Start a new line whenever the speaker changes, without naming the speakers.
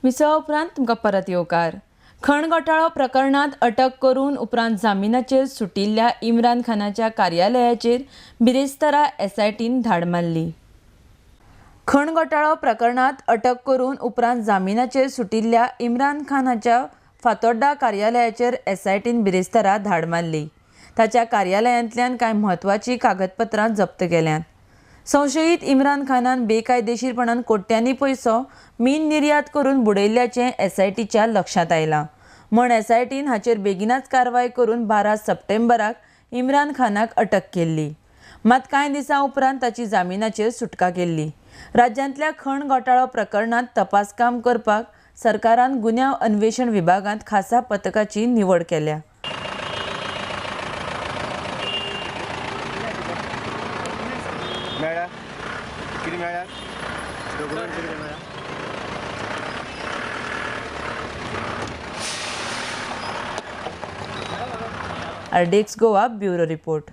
मिसळ उपरांत तुमकां परत येवकार। खण घोटाळो प्रकरणात अटक करून उपरांत जामिनाचेर सुटिल्ल्या इम्रान खानाच्या कार्यालयाचेर बिरेस्तारा एसआयटीन धाड मारली। खण घोटाळो प्रकरणात अटक करून उपरांत जामिनाचेर सुटिल्ल्या इम्रान खानाच्या फातोर्डा कार्यालयाचेर एसआयटीन बिरेस्तारा धाड मारली। ताच्या कार्यालयांतल्यान कांय म्हत्वाची कागदपत्रां जप्त केल्यात। संशयीत इम्रान खानान बेकायदेशीरपणान कोट्यांनी पयसो मीन निर्यात करून बुडयल्ल्याचें एसआयटीच्या लक्षांत आयलां, म्हण एसआयटीन हाचेर बेगीनाच कारवाय करून 12 सप्टेंबराक इम्रान खानाक अटक केल्ली। मात कांय दिसां उपरांत ताची जामिनाचेर सुटका केल्ली। राज्यांतल्या खण घोटाळो प्रकरणात तपास काम करपाक सरकारान गुन्यांव अन्वेषण विभागांत खासा पथकाची निवड केल्या। आरडेक्स गोवा ब्युरो रिपोर्ट।